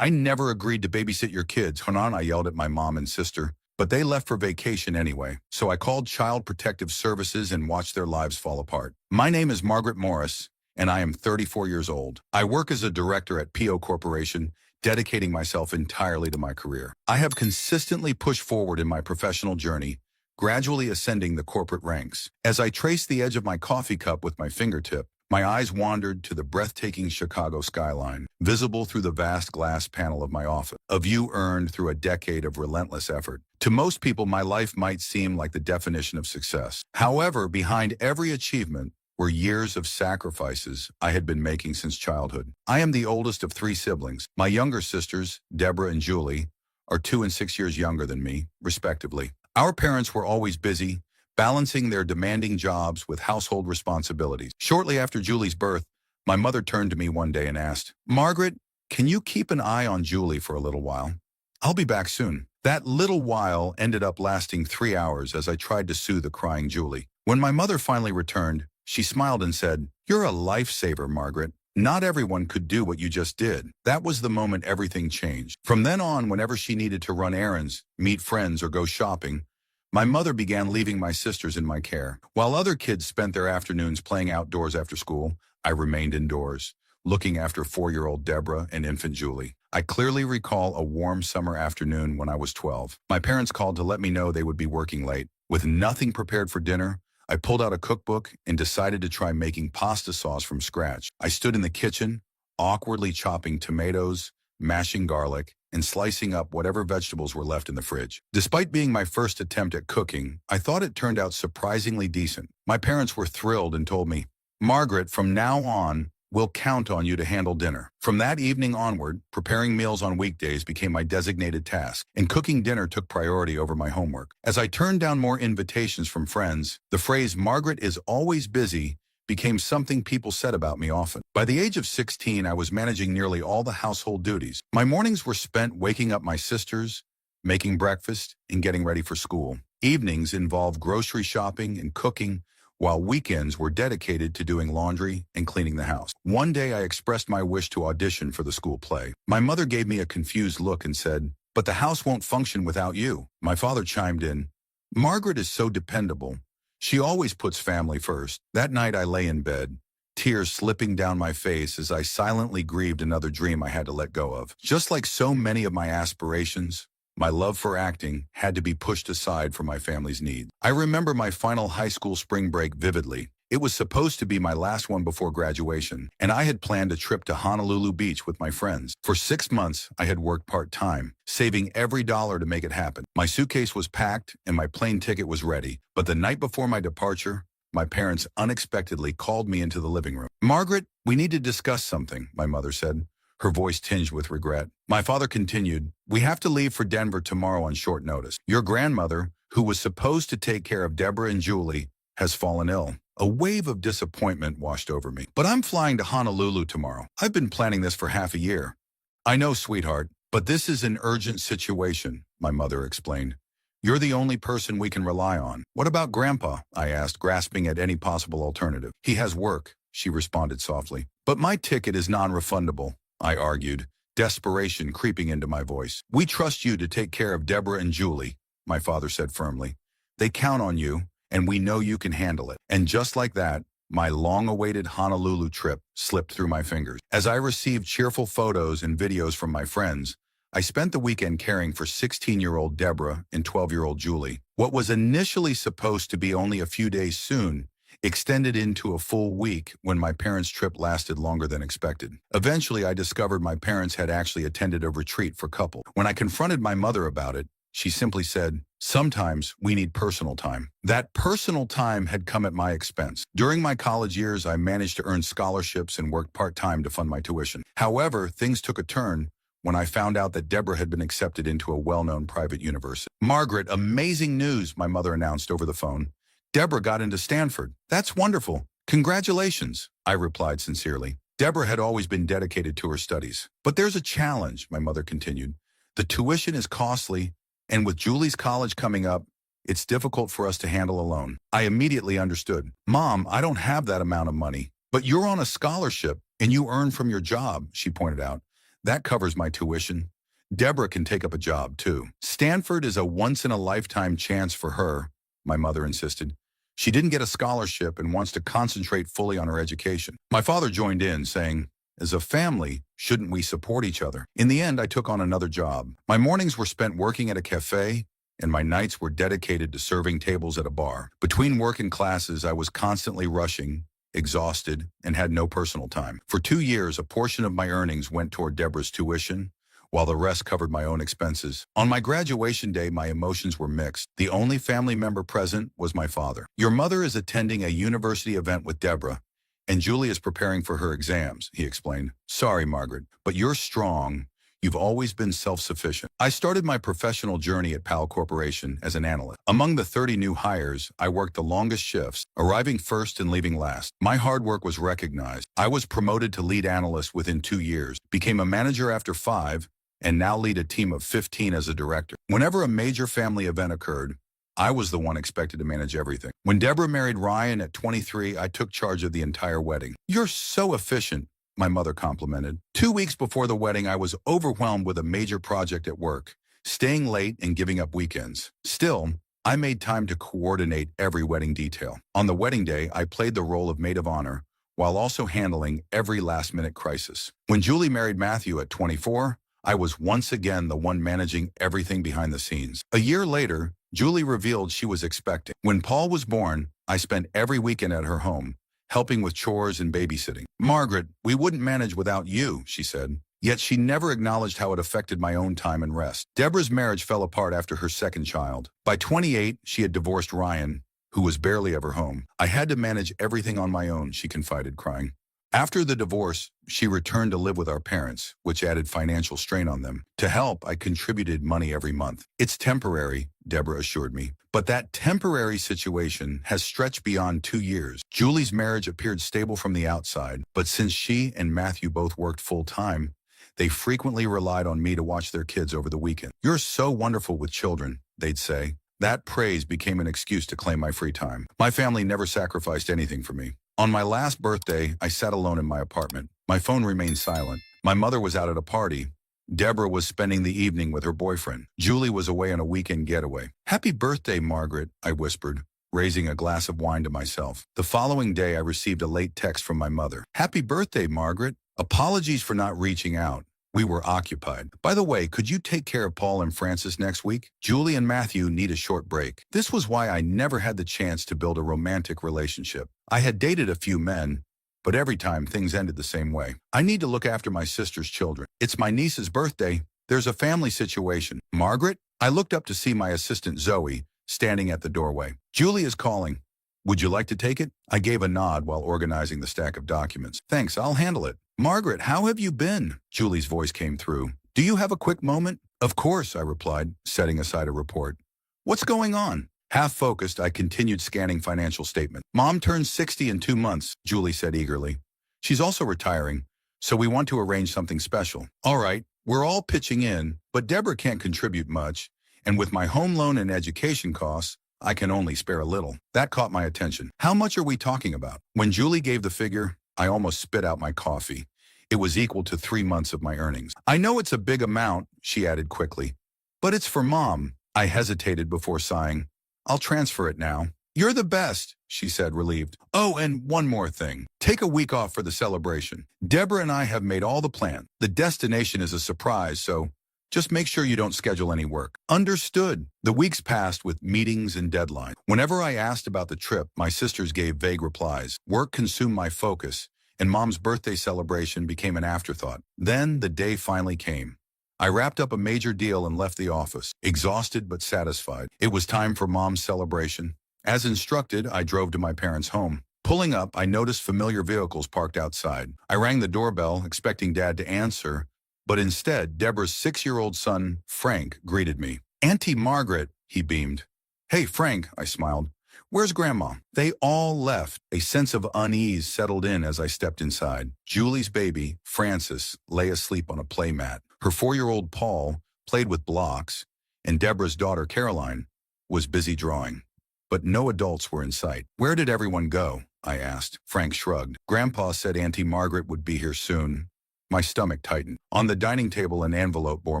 I never agreed to babysit your kids, Hanan, I yelled at my mom and sister. But they left for vacation anyway, so I called Child Protective Services and watched their lives fall apart. My name is Margaret Morris, and I am 34 years old. I work as a director at PO Corporation, dedicating myself entirely to my career. I have consistently pushed forward in my professional journey, gradually ascending the corporate ranks. As I traced the edge of my coffee cup with my fingertip, my eyes wandered to the breathtaking Chicago skyline, visible through the vast glass panel of my office, a view earned through a decade of relentless effort. To most people, my life might seem like the definition of success. However, behind every achievement were years of sacrifices I had been making since childhood. I am the oldest of three siblings. My younger sisters, Deborah and Julie, are 2 and 6 years younger than me, respectively. Our parents were always busy, balancing their demanding jobs with household responsibilities. Shortly after Julie's birth, my mother turned to me one day and asked, "Margaret, can you keep an eye on Julie for a little while? I'll be back soon." That little while ended up lasting 3 hours as I tried to soothe the crying Julie. When my mother finally returned, she smiled and said, "You're a lifesaver, Margaret. Not everyone could do what you just did." That was the moment everything changed. From then on, whenever she needed to run errands, meet friends, or go shopping, my mother began leaving my sisters in my care. While other kids spent their afternoons playing outdoors after school, I remained indoors, looking after 4-year-old Deborah and infant Julie. I clearly recall a warm summer afternoon when I was 12. My parents called to let me know they would be working late. With nothing prepared for dinner, I pulled out a cookbook and decided to try making pasta sauce from scratch. I stood in the kitchen, awkwardly chopping tomatoes, mashing garlic, and slicing up whatever vegetables were left in the fridge. Despite being my first attempt at cooking, I thought it turned out surprisingly decent. My parents were thrilled and told me, "Margaret, from now on, we'll count on you to handle dinner." From that evening onward, preparing meals on weekdays became my designated task, and cooking dinner took priority over my homework. As I turned down more invitations from friends, the phrase "Margaret is always busy" became something people said about me often. By the age of 16, I was managing nearly all the household duties. My mornings were spent waking up my sisters, making breakfast, and getting ready for school. Evenings involved grocery shopping and cooking, while weekends were dedicated to doing laundry and cleaning the house. One day, I expressed my wish to audition for the school play. My mother gave me a confused look and said, "But the house won't function without you." My father chimed in, "Margaret is so dependable. She always puts family first." That night I lay in bed, tears slipping down my face as I silently grieved another dream I had to let go of. Just like so many of my aspirations, my love for acting had to be pushed aside for my family's needs. I remember my final high school spring break vividly. It was supposed to be my last one before graduation, and I had planned a trip to Honolulu Beach with my friends. For 6 months, I had worked part-time, saving every dollar to make it happen. My suitcase was packed and my plane ticket was ready, but the night before my departure, my parents unexpectedly called me into the living room. "Margaret, we need to discuss something," my mother said, her voice tinged with regret. My father continued, "We have to leave for Denver tomorrow on short notice. Your grandmother, who was supposed to take care of Deborah and Julie, has fallen ill." A wave of disappointment washed over me. "But I'm flying to Honolulu tomorrow. I've been planning this for half a year." "I know, sweetheart, but this is an urgent situation," my mother explained. "You're the only person we can rely on." "What about Grandpa?" I asked, grasping at any possible alternative. "He has work," she responded softly. "But my ticket is non-refundable," I argued, desperation creeping into my voice. "We trust you to take care of Deborah and Julie," my father said firmly. "They count on you, and we know you can handle it." And just like that, my long-awaited Honolulu trip slipped through my fingers. As I received cheerful photos and videos from my friends, I spent the weekend caring for 16-year-old Deborah and 12-year-old Julie. What was initially supposed to be only a few days soon extended into a full week when my parents' trip lasted longer than expected. Eventually, I discovered my parents had actually attended a retreat for couples. When I confronted my mother about it, she simply said, "Sometimes we need personal time." That personal time had come at my expense. During my college years, I managed to earn scholarships and worked part-time to fund my tuition. However, things took a turn when I found out that Deborah had been accepted into a well-known private university. "Margaret, amazing news," my mother announced over the phone. "Deborah got into Stanford." "That's wonderful. Congratulations," I replied sincerely. Deborah had always been dedicated to her studies. "But there's a challenge," my mother continued. "The tuition is costly, and with Julie's college coming up, it's difficult for us to handle alone." I immediately understood. "Mom, I don't have that amount of money." "But you're on a scholarship, and you earn from your job," she pointed out. That covers my tuition. Deborah can take up a job, too. Stanford is a once-in-a-lifetime chance for her, my mother insisted. She didn't get a scholarship and wants to concentrate fully on her education. My father joined in, saying, as a family, shouldn't we support each other? In the end, I took on another job. My mornings were spent working at a cafe, and my nights were dedicated to serving tables at a bar. Between work and classes, I was constantly rushing, exhausted, and had no personal time. For 2 years, a portion of my earnings went toward Deborah's tuition, while the rest covered my own expenses. On my graduation day, my emotions were mixed. The only family member present was my father. Your mother is attending a university event with Deborah, and Julie is preparing for her exams, he explained. Sorry, Margaret, but you're strong. You've always been self-sufficient. I started my professional journey at Powell Corporation as an analyst. Among the 30 new hires, I worked the longest shifts, arriving first and leaving last. My hard work was recognized. I was promoted to lead analyst within 2 years, became a manager after 5, and now lead a team of 15 as a director. Whenever a major family event occurred, I was the one expected to manage everything. When Deborah married Ryan at 23, I took charge of the entire wedding. You're so efficient, my mother complimented. 2 weeks before the wedding, I was overwhelmed with a major project at work, staying late and giving up weekends. Still, I made time to coordinate every wedding detail. On the wedding day, I played the role of maid of honor, while also handling every last-minute crisis. When Julie married Matthew at 24, I was once again the one managing everything behind the scenes. A year later, Julie revealed she was expecting. When Paul was born, I spent every weekend at her home, helping with chores and babysitting. Margaret, we wouldn't manage without you, she said. Yet she never acknowledged how it affected my own time and rest. Deborah's marriage fell apart after her second child. By 28, she had divorced Ryan, who was barely ever home. I had to manage everything on my own, she confided, crying. After the divorce, she returned to live with our parents, which added financial strain on them. To help, I contributed money every month. It's temporary, Deborah assured me. But that temporary situation has stretched beyond 2 years. Julie's marriage appeared stable from the outside, but since she and Matthew both worked full-time, they frequently relied on me to watch their kids over the weekend. You're so wonderful with children, they'd say. That praise became an excuse to claim my free time. My family never sacrificed anything for me. On my last birthday, I sat alone in my apartment. My phone remained silent. My mother was out at a party. Deborah was spending the evening with her boyfriend. Julie was away on a weekend getaway. Happy birthday, Margaret, I whispered, raising a glass of wine to myself. The following day, I received a late text from my mother. Happy birthday, Margaret. Apologies for not reaching out. We were occupied. By the way, could you take care of Paul and Francis next week? Julie and Matthew need a short break. This was why I never had the chance to build a romantic relationship. I had dated a few men, but every time things ended the same way. I need to look after my sister's children. It's my niece's birthday. There's a family situation. Margaret? I looked up to see my assistant Zoe standing at the doorway. Julie is calling. Would you like to take it? I gave a nod while organizing the stack of documents. Thanks, I'll handle it. Margaret, how have you been? Julie's voice came through. Do you have a quick moment? Of course, I replied, setting aside a report. What's going on? Half focused, I continued scanning financial statements. Mom turns 60 in 2 months, Julie said eagerly. She's also retiring, so we want to arrange something special. All right, we're all pitching in, but Deborah can't contribute much, and with my home loan and education costs, I can only spare a little. That caught my attention. How much are we talking about? When Julie gave the figure, I almost spit out my coffee. It was equal to 3 months of my earnings. I know it's a big amount, she added quickly, but it's for Mom. I hesitated before sighing. I'll transfer it now. You're the best, she said, relieved. Oh, and one more thing. Take a week off for the celebration. Deborah and I have made all the plans. The destination is a surprise, so just make sure you don't schedule any work. Understood. The weeks passed with meetings and deadlines. Whenever I asked about the trip, my sisters gave vague replies. Work consumed my focus, and Mom's birthday celebration became an afterthought. Then the day finally came. I wrapped up a major deal and left the office, exhausted but satisfied. It was time for Mom's celebration. As instructed, I drove to my parents' home. Pulling up, I noticed familiar vehicles parked outside. I rang the doorbell, expecting Dad to answer, but instead, Deborah's 6-year-old son, Frank, greeted me. Auntie Margaret, he beamed. Hey, Frank, I smiled. Where's Grandma? They all left. A sense of unease settled in as I stepped inside. Julie's baby, Francis, lay asleep on a playmat. Her 4-year-old Paul played with blocks, and Deborah's daughter, Caroline, was busy drawing. But no adults were in sight. Where did everyone go? I asked. Frank shrugged. Grandpa said Auntie Margaret would be here soon. My stomach tightened. On the dining table, an envelope bore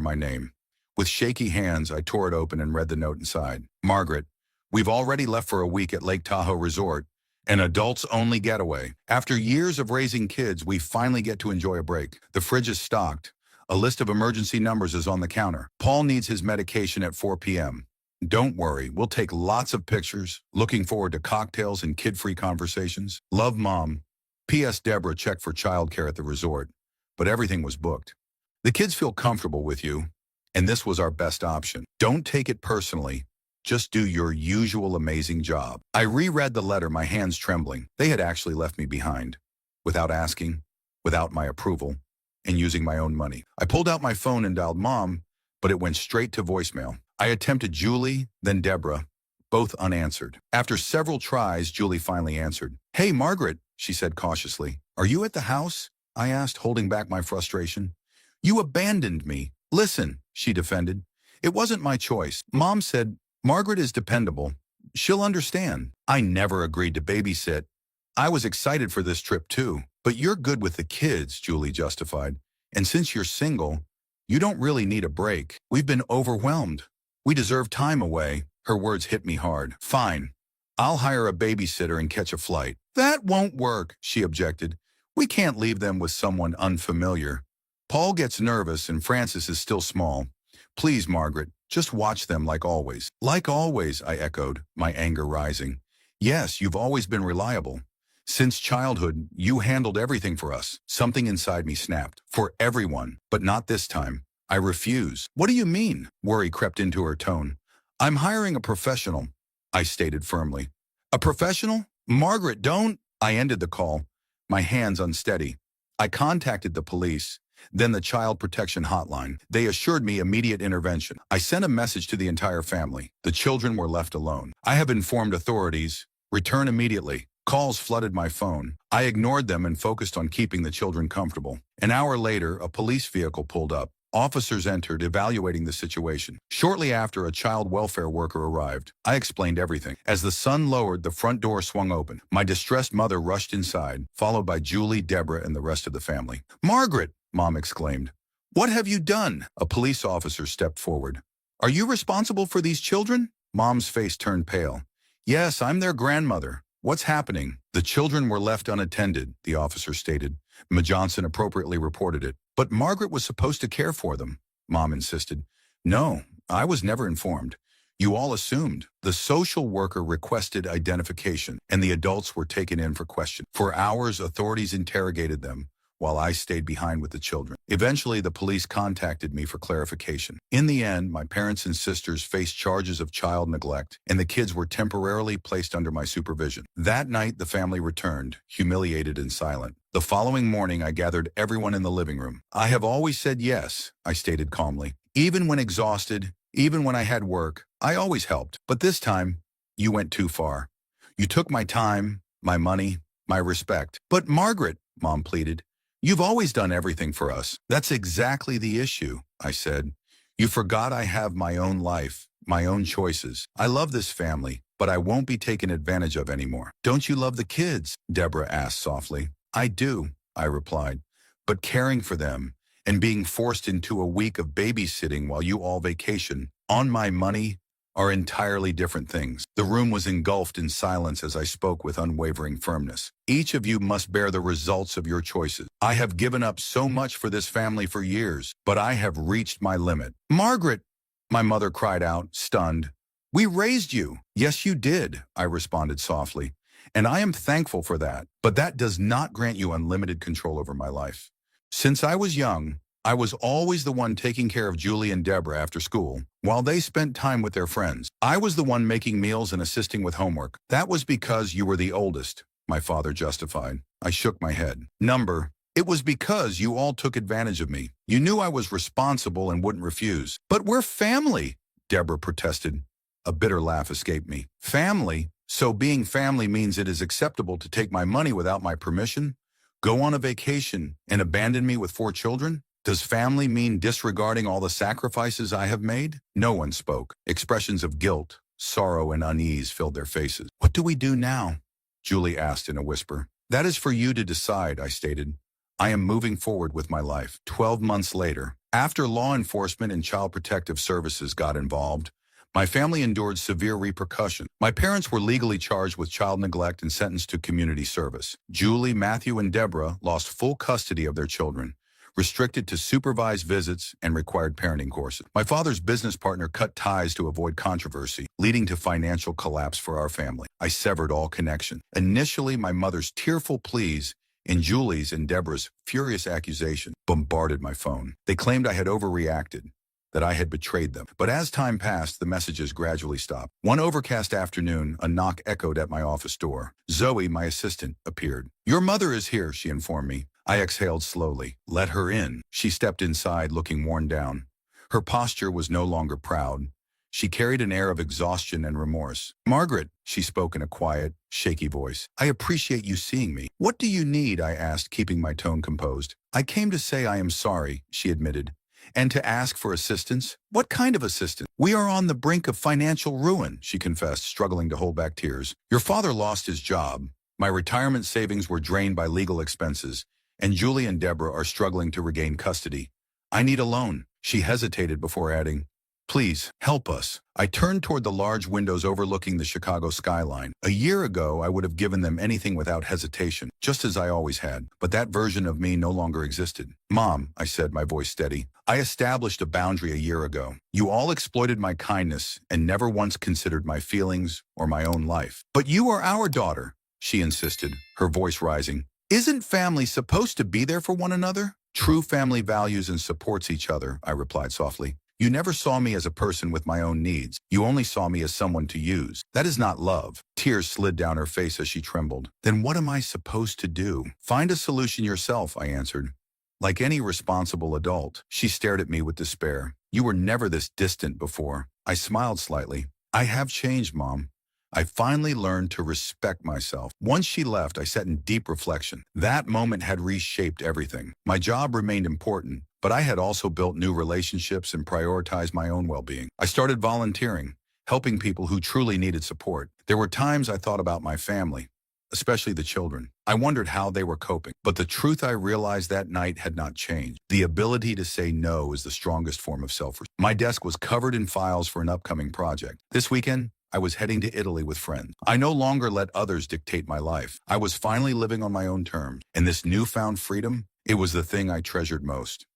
my name. With shaky hands, I tore it open and read the note inside. Margaret, we've already left for a week at Lake Tahoe Resort, an adults-only getaway. After years of raising kids, we finally get to enjoy a break. The fridge is stocked. A list of emergency numbers is on the counter. Paul needs his medication at 4 p.m. Don't worry, we'll take lots of pictures. Looking forward to cocktails and kid-free conversations. Love, Mom. P.S. Deborah checked for childcare at the resort, but everything was booked. The kids feel comfortable with you, and this was our best option. Don't take it personally. Just do your usual amazing job. I reread the letter, my hands trembling. They had actually left me behind, without asking, without my approval, and using my own money. I pulled out my phone and dialed Mom, but it went straight to voicemail. I attempted Julie, then Deborah, both unanswered. After several tries, Julie finally answered. Hey, Margaret, she said cautiously. Are you at the house? I asked, holding back my frustration. You abandoned me. Listen, she defended. It wasn't my choice. Mom said, Margaret is dependable. She'll understand. I never agreed to babysit. I was excited for this trip too. But you're good with the kids, Julie justified. And since you're single, you don't really need a break. We've been overwhelmed. We deserve time away. Her words hit me hard. Fine. I'll hire a babysitter and catch a flight. That won't work, she objected. We can't leave them with someone unfamiliar. Paul gets nervous and Francis is still small. Please, Margaret, just watch them like always. Like always, I echoed, my anger rising. Yes, you've always been reliable. Since childhood, you handled everything for us. Something inside me snapped. For everyone, but not this time. I refuse. What do you mean? Worry crept into her tone. I'm hiring a professional, I stated firmly. A professional? Margaret, don't. I ended the call, my hands unsteady. I contacted the police, then the child protection hotline. They assured me immediate intervention. I sent a message to the entire family. The children were left alone. I have informed authorities. Return immediately. Calls flooded my phone. I ignored them and focused on keeping the children comfortable. An hour later, a police vehicle pulled up. Officers entered, evaluating the situation. Shortly after, a child welfare worker arrived. I explained everything. As the sun lowered, the front door swung open. My distressed mother rushed inside, followed by Julie, Deborah, and the rest of the family. Margaret! Mom exclaimed. What have you done? A police officer stepped forward. Are you responsible for these children? Mom's face turned pale. Yes, I'm their grandmother. What's happening? The children were left unattended, the officer stated. Ma Johnson appropriately reported it. But Margaret was supposed to care for them, Mom insisted. No, I was never informed. You all assumed. The social worker requested identification, and the adults were taken in for questioning. For hours, authorities interrogated them, while I stayed behind with the children. Eventually, the police contacted me for clarification. In the end, my parents and sisters faced charges of child neglect, and the kids were temporarily placed under my supervision. That night, the family returned, humiliated and silent. The following morning, I gathered everyone in the living room. I have always said yes, I stated calmly. Even when exhausted, even when I had work, I always helped. But this time, you went too far. You took my time, my money, my respect. But Margaret, Mom pleaded, you've always done everything for us. That's exactly the issue, I said. You forgot I have my own life, my own choices. I love this family, but I won't be taken advantage of anymore. Don't you love the kids? Deborah asked softly. I do, I replied, but caring for them and being forced into a week of babysitting while you all vacation on my money are entirely different things. The room was engulfed in silence as I spoke with unwavering firmness. Each of you must bear the results of your choices. I have given up so much for this family for years, but I have reached my limit. Margaret, my mother cried out, stunned. We raised you. Yes, you did, I responded softly. And I am thankful for that, but that does not grant you unlimited control over my life. Since I was young, I was always the one taking care of Julie and Deborah after school, while they spent time with their friends. I was the one making meals and assisting with homework. That was because you were the oldest, my father justified. I shook my head. It was because you all took advantage of me. You knew I was responsible and wouldn't refuse. But we're family, Deborah protested. A bitter laugh escaped me. Family? So being family means it is acceptable to take my money without my permission? Go on a vacation and abandon me with 4 children? Does family mean disregarding all the sacrifices I have made? No one spoke. Expressions of guilt, sorrow, and unease filled their faces. What do we do now? Julie asked in a whisper. That is for you to decide, I stated. I am moving forward with my life. 12 months later, after law enforcement and child protective services got involved, my family endured severe repercussions. My parents were legally charged with child neglect and sentenced to community service. Julie, Matthew, and Deborah lost full custody of their children, restricted to supervised visits and required parenting courses. My father's business partner cut ties to avoid controversy, leading to financial collapse for our family. I severed all connection. Initially, my mother's tearful pleas and Julie's and Deborah's furious accusation bombarded my phone. They claimed I had overreacted, that I had betrayed them. But as time passed, the messages gradually stopped. One overcast afternoon, a knock echoed at my office door. Zoe, my assistant, appeared. "Your mother is here," she informed me. I exhaled slowly. "Let her in." She stepped inside, looking worn down. Her posture was no longer proud. She carried an air of exhaustion and remorse. "Margaret," she spoke in a quiet, shaky voice, "I appreciate you seeing me." "What do you need?" I asked, keeping my tone composed. "I came to say I am sorry," she admitted. "And to ask for assistance?" "What kind of assistance?" "We are on the brink of financial ruin," she confessed, struggling to hold back tears. "Your father lost his job. My retirement savings were drained by legal expenses, and Julie and Deborah are struggling to regain custody. I need a loan." She hesitated before adding, "Please, help us." I turned toward the large windows overlooking the Chicago skyline. A year ago, I would have given them anything without hesitation, just as I always had. But that version of me no longer existed. "Mom," I said, my voice steady, "I established a boundary a year ago. You all exploited my kindness and never once considered my feelings or my own life." "But you are our daughter," she insisted, her voice rising. "Isn't family supposed to be there for one another?" "True family values and supports each other," I replied softly. "You never saw me as a person with my own needs. You only saw me as someone to use. That is not love." Tears slid down her face as she trembled. "Then what am I supposed to do?" "Find a solution yourself," I answered. "Like any responsible adult." She stared at me with despair. "You were never this distant before." I smiled slightly. "I have changed, Mom. I finally learned to respect myself." Once she left, I sat in deep reflection. That moment had reshaped everything. My job remained important, but I had also built new relationships and prioritized my own well-being. I started volunteering, helping people who truly needed support. There were times I thought about my family, especially the children. I wondered how they were coping. But the truth I realized that night had not changed. The ability to say no is the strongest form of self-respect. My desk was covered in files for an upcoming project. This weekend, I was heading to Italy with friends. I no longer let others dictate my life. I was finally living on my own terms. And this newfound freedom, it was the thing I treasured most.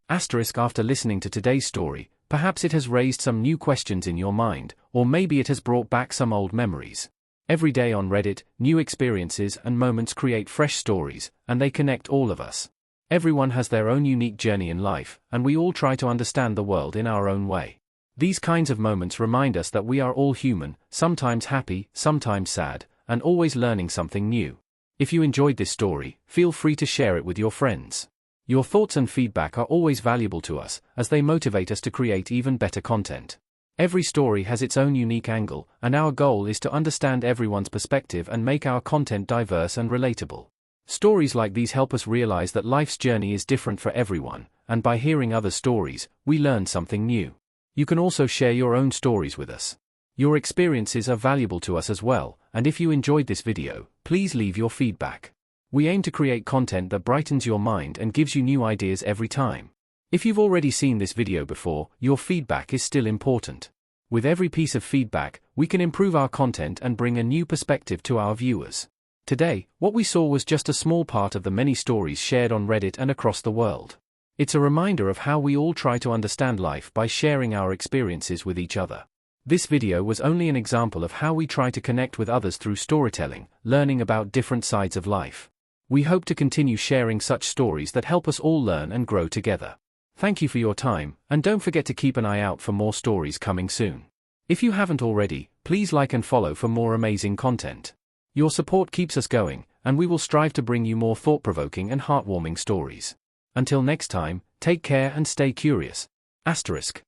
Asterisk. After listening to today's story, perhaps it has raised some new questions in your mind, or maybe it has brought back some old memories. Every day on Reddit, new experiences and moments create fresh stories, and they connect all of us. Everyone has their own unique journey in life, and we all try to understand the world in our own way. These kinds of moments remind us that we are all human, sometimes happy, sometimes sad, and always learning something new. If you enjoyed this story, feel free to share it with your friends. Your thoughts and feedback are always valuable to us, as they motivate us to create even better content. Every story has its own unique angle, and our goal is to understand everyone's perspective and make our content diverse and relatable. Stories like these help us realize that life's journey is different for everyone, and by hearing other stories, we learn something new. You can also share your own stories with us. Your experiences are valuable to us as well, and if you enjoyed this video, please leave your feedback. We aim to create content that brightens your mind and gives you new ideas every time. If you've already seen this video before, your feedback is still important. With every piece of feedback, we can improve our content and bring a new perspective to our viewers. Today, what we saw was just a small part of the many stories shared on Reddit and across the world. It's a reminder of how we all try to understand life by sharing our experiences with each other. This video was only an example of how we try to connect with others through storytelling, learning about different sides of life. We hope to continue sharing such stories that help us all learn and grow together. Thank you for your time, and don't forget to keep an eye out for more stories coming soon. If you haven't already, please like and follow for more amazing content. Your support keeps us going, and we will strive to bring you more thought-provoking and heartwarming stories. Until next time, take care and stay curious. Asterisk.